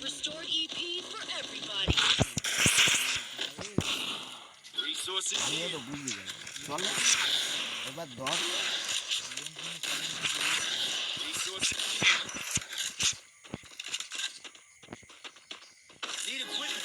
Restored EP for everybody. Resources here. Resources here. Need equipment.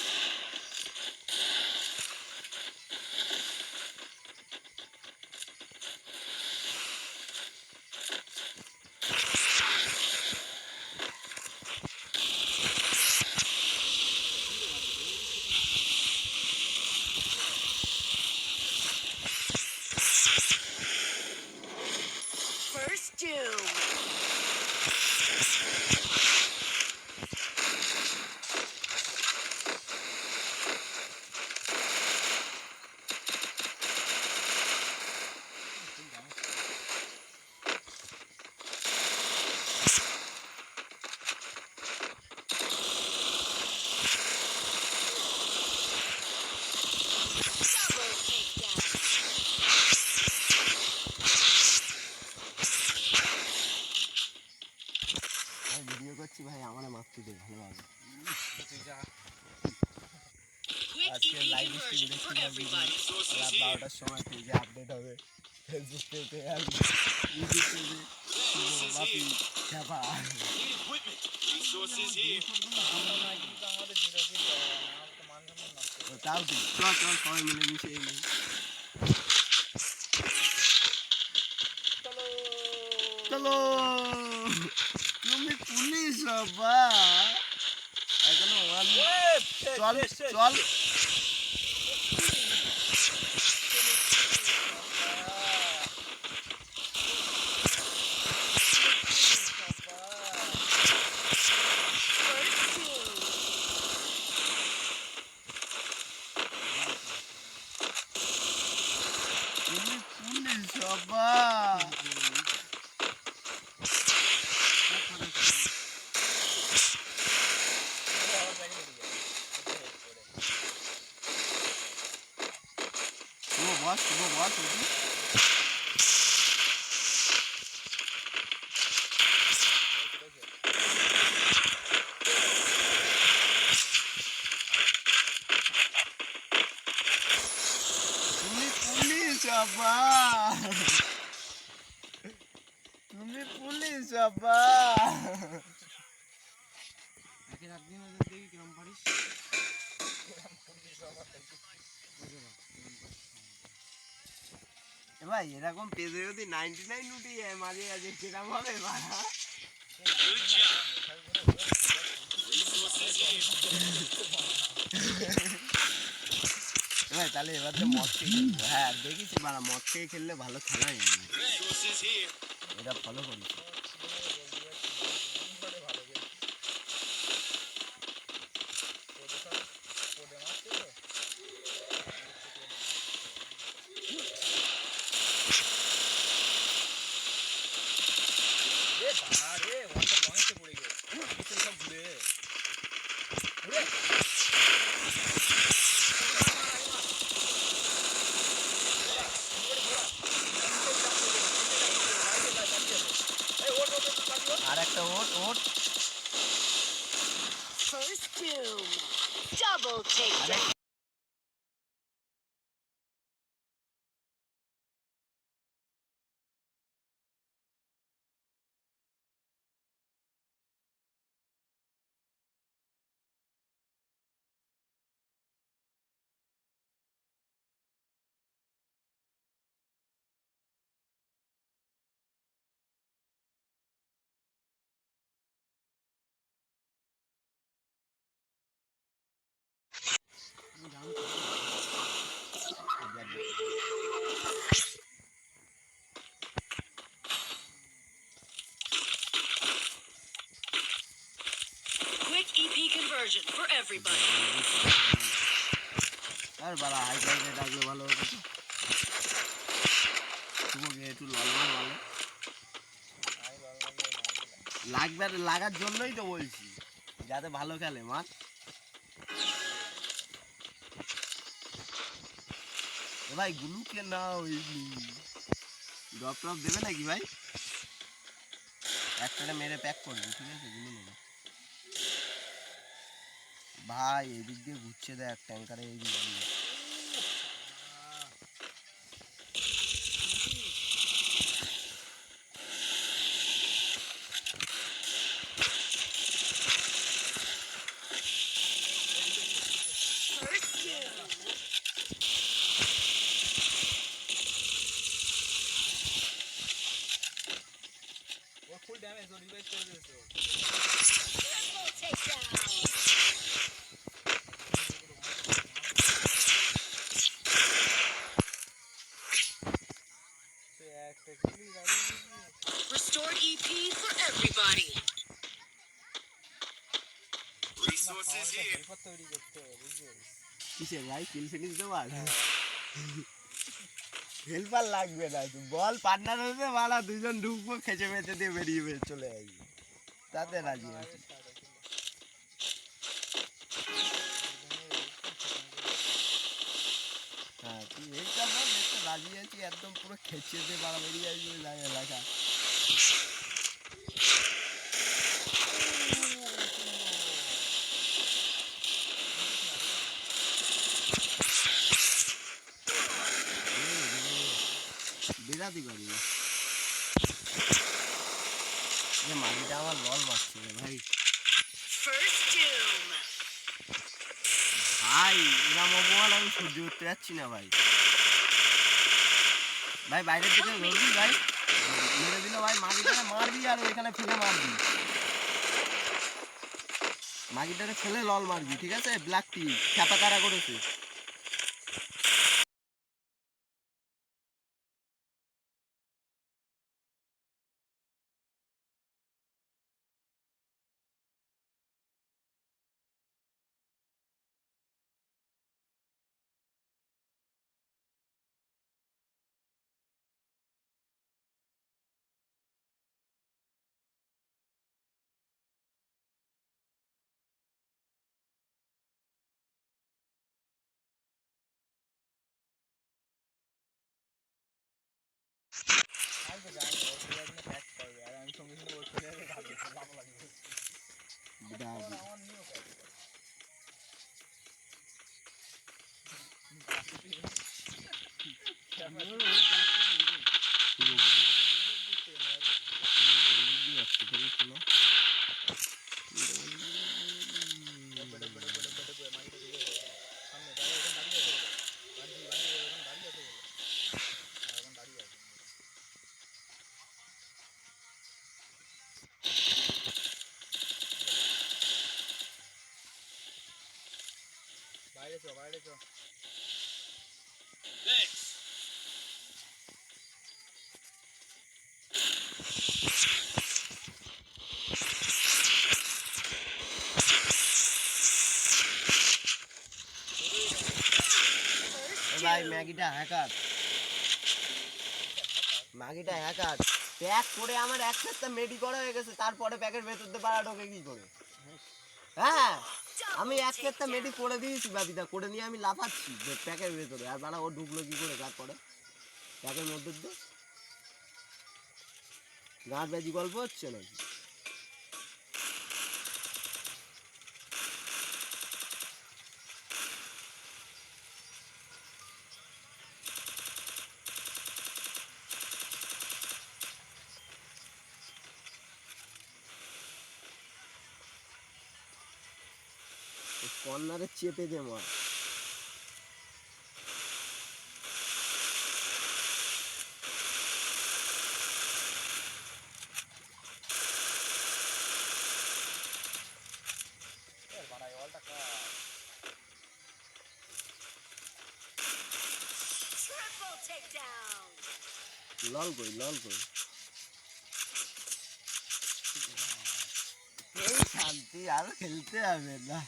First Doom. Video করছি ভাই, আমার মারতে দে ভালোভাবে। আজকে লাইভ স্ট্রিম দেখছি না, রাত 12টার সময় পেজে আপডেট হবে, ফেসবুক পেজে আর ইউটিউব পেজে বাপি খেপা। তাও ঠিক, চল চল সবাই মিলে মিশে নেই। চলো, তুমি পুলিশ বাবা এখনো চল চল। তুমি পুলিশ বাবা বস বস। তুমি পুলিশ বাবা, তুমি পুলিশ বাবা। ভাই এরকম পেজে যদি 99 উঠি যায় মাঝে মাঝে কিরম হবে ভাড়া? ভাই তাহলে এবার তো মদ খেয়ে খেলবো। হ্যাঁ দেখিছি মারা, মদ খেয়ে খেললে ভালো খেলাই এটা ফলো করি। আর একটা ওট ওট। First Doom. Double takedown. version for everybody. আর বাড়া হাই ক্লাসে ডাকলে ভালো হতো তো তোমাকে একটু ললমান ভালো লাগবে লাগার জন্যই তো বলছি যাতে ভালো খেলে মাঠ ভাই গুলুকে না ওই ড্রপ টপ দেবে নাকি ভাই একটারে মেরে প্যাক করবি ঠিক আছে গুলো নেবে ভাই এদিক দিয়ে ঘুরছে দেখ ট্যাঙ্কারে এই দিক দিয়ে First kill. ফুল ড্যামেজ ও রিভাইভ করে দিয়েছে Triple takedown. সে একটা কিলি গাড়ি Restored EP for everybody. Resources here helper তৈরি করতে হবে বুঝলি কিসের ভাই কিল ফিনিশ দেওয়ার হেল্পার লাগবে না বল পার্টনার হতে ভালো দুজন ঢুকবো খেচে মেচে দিয়ে বেরিয়ে চলে আসবে তাতে রাজি আছে হ্যাঁ তুই এইটা বল দেখতে রাজি আছি একদম পুরো খেচে দিয়ে বাড়া বেরিয়ে আসবে যায় এলাকা বিরাতি করি মাটিটা আমার লল মারছে রে ভাই First doom. ভাই এরম অপমান আমি সহ্য করতে পারছি না ভাই ভাই বাইরের দিকে ধরবি ভাই মেরে দিল ভাই মাটিটারে মারবি আর ওইখানে ফেলে মারবি মাটিটারে ফেলে লল মারবি ঠিক আছে ব্ল্যাক টি খ্যাপা কারা করেছে আমি তো জানি ওর প্লেয়ার প্যাক করবে আর আমি সঙ্গে সঙ্গে ওর প্লেয়ারে ভাবছি লাভ লাগবে বিরাট আমার নিও প্যাক বাইরে চো বাইরে চো Thanks. ভাই ম্যাগিটা হ্যাকার ম্যাগিটা হ্যাকার প্যাক করে আমার এক সপ্তাহ মেডি করা হয়ে গেছে তারপরে প্যাকের ভেতর দিয়ে পাড়া ঢোকে কি করে হ্যাঁ আমি এক সপ্তাহ মেডি করে দিয়েছি বাবিদা করে নিয়ে আমি লাফাচ্ছি প্যাকের ভেতরে আর বাড়া ও ঢুকলো কি করে তারপরে প্যাকের মধ্যে দিয়ে গাঁট বাজি গল্প হচ্ছে নাকি কর্নারে চেপে দে মা বাড়াই অলটা কা Triple takedown. লল কই এই ছাড় শান্তি আর খেলতে হবে না।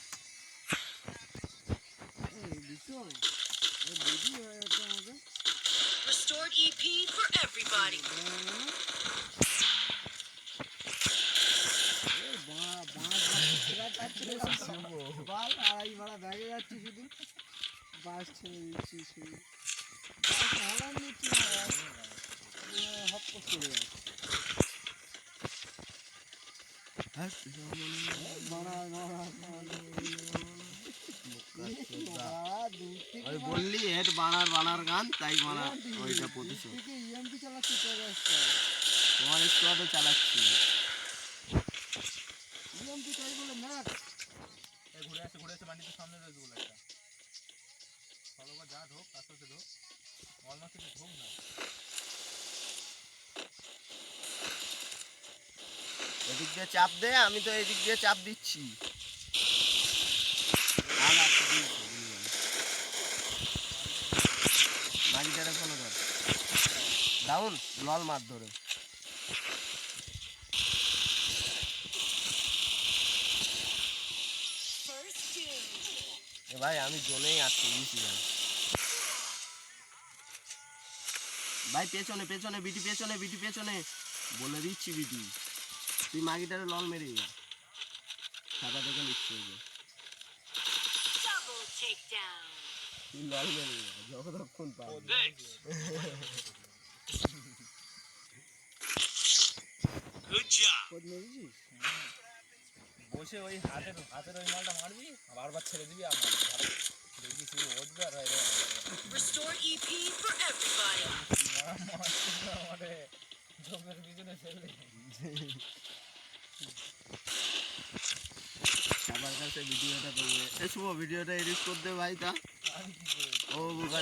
Restored EP for everybody. বাল আড়াই মারা ব্যাগে যাচ্ছি শুধু বাস ছেড়ে দিচ্ছি শুধু বাস হালান নিচ্ছি না হপ করে চলে যাচ্ছে ওই বললি হেড বানার গান তাই বানা ওইটা প্রতিশোধ ইএমপি চালাচ্ছি তোর তোমার স্কোয়াডে চালাচ্ছি। ইএমপি চাই বলে ম্যাচ ঘুরে আসে বান্ডিতে সামনে রয়েছে বলে একটা ফলো কর যা ঢোক আস্তে আস্তে ঢোক অলমোস্ট একটু ঢোক না এদিক দিয়ে চাপ দে, আমি তো এদিক দিয়ে চাপ দিচ্ছি। বাকিটারে ফলো কর, ডাউন লল মার ধরে। First doom. এ ভাই আমি জোনেই আটকে দিয়েছি ভাই। ভাই পেছনে পেছনে বিটি পেছনে বিটি পেছনে বলে দিচ্ছি বিটি, তুই মাগিটারে লল মেরে যা, সাদা দেখে নিচ্ছে Double takedown. তুই লল মেরে যা যতক্ষণ পাবি। Good job. কোড মেরেছিস বসে ওই হাতের ওই মালটা মারবি বারবার ছেড়ে দিবি আর মারবি দেখবি শুধু উঠবে আর Restored EP for everybody. আমারে চোখের পিছনে ফেলবে সবার কাছে ভিডিওটা দেবে, এসব ভিডিওটা এডিট করতে ভাই তা আমি কি করে ও বুকা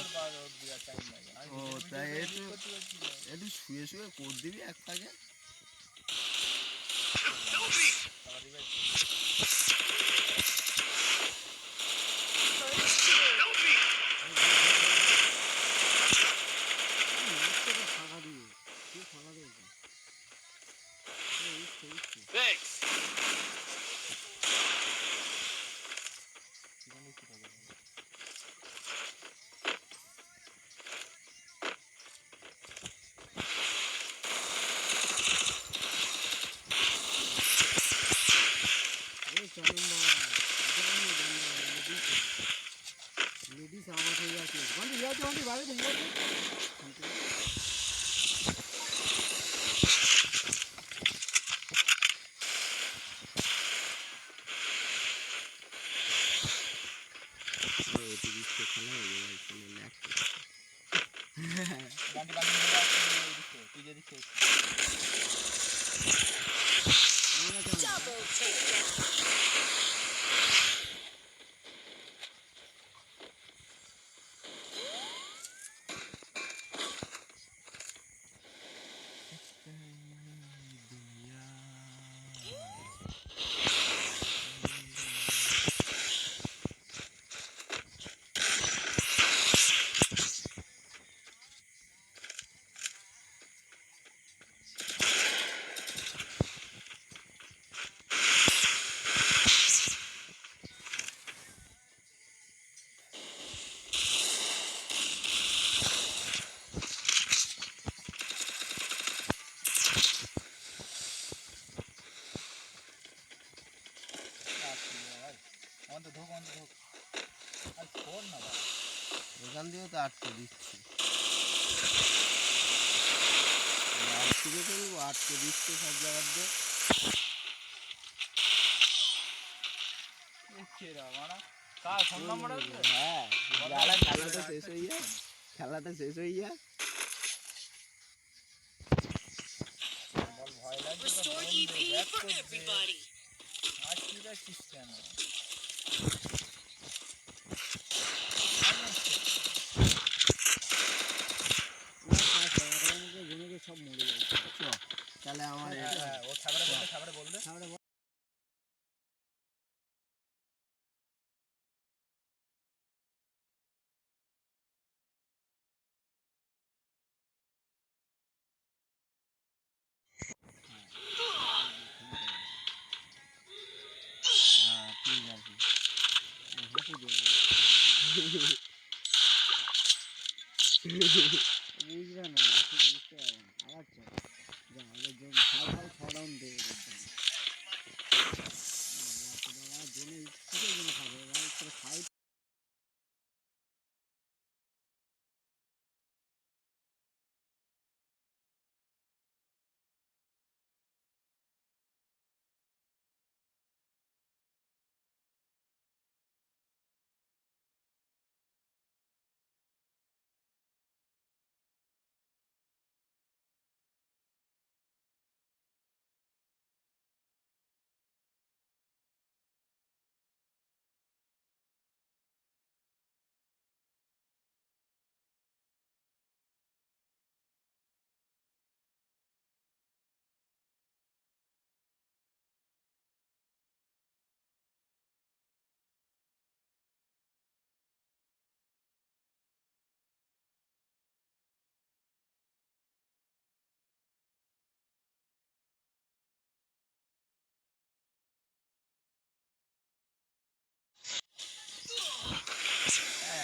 টাইম লাগে ও তাই একটু শুয়ে শুয়ে কোড দিবি এক ফাঁকে। First doom. ফাঁকা দিয়ে তুই ফাঁকা দিয়েছে Thanks. লেডিস আমার হয়ে আছে বন্ধু যাচ্ছে বন্ধু বাইরে দেখতে তুই যে দিচ্ছে Double takedown. অন্ত ঢোক আর ফোন না ভাই এখান দিয়েও তো আটকে দিচ্ছি, আটকে ফেলবো, আটকে দিচ্ছে সব জায়গার দিয়ে। কার ফোন নাম্বার আছে হ্যাঁ খেলাটা শেষ হয়ে যায়, খেলাটা শেষ হয়ে যায়। বল ভয় লাগছে Restored EP for everybody. আজ কি রাখছিস কেন সব মরে যাচ্ছে তাহলে আমার ও খাবারে বলবে হাসি দে বুঝবে না ঠিক বুঝতে পারবে না আবার চল যা ওদের জন্য খাও খাও ছড়াউন দেবে ওদের জন্য বাবা জন্য কিসের জন্য খাবে ভাই তোর খাই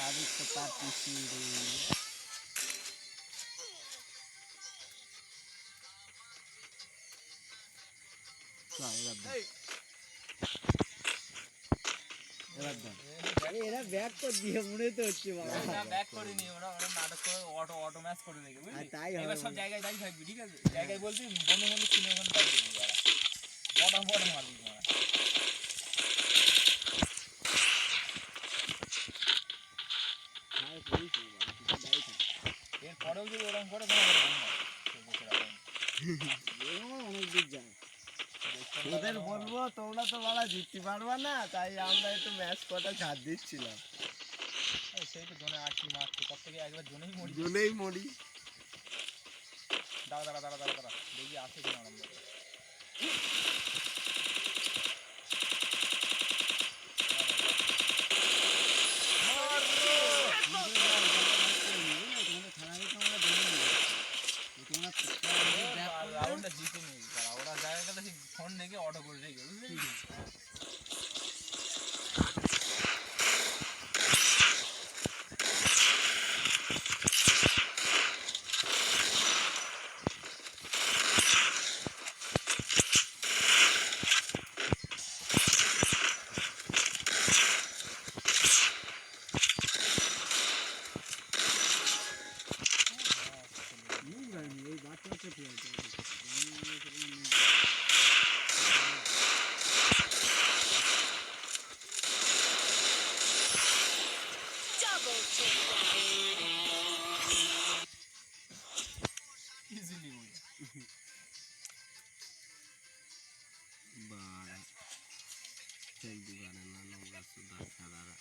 আমি তো পারতেছি রে এরা ব্যাক করে দিয়ে মনে তো হচ্ছে বাবা না ব্যাক করিনি ওরা ওরা নাটক করে অটো ম্যাচ করে দেখে আর বুঝলি তাই এবার হবে সব জায়গায় দাঁড়িয়ে থাকবি ঠিক আছে জায়গায় বলবি বন্ধু বন্ধু কিনে ওখানে দাঁড়িয়ে দিবি ওরা পটা মারবি মারা খায় করিস না বাবা কিছু দাঁড়িয়ে থাক এরপরেও যদি ওরকম করে তাহলে অনেক দূর যায় ওদের বলবো তোমরা তো বলা জিততে পারবা না, তাই আমরা একটু ম্যাচ কটা ছাড় দিচ্ছিলাম। সেই তো জোনে আর কি মারছে তার থেকে একবার জোনেই মরি জন্যই মরি। দাঁড়া দেখি আসে কিনা আরম্ভ রাউন্ডটা জিতে নিয়ে ওরা জায়গা গেলে ফোন রেখে অটো করে রেখে বুঝলি Double takedown. ইজিলি বুঝে বাড়া খেলতে পারে না নোংরা সুদা খেলারা।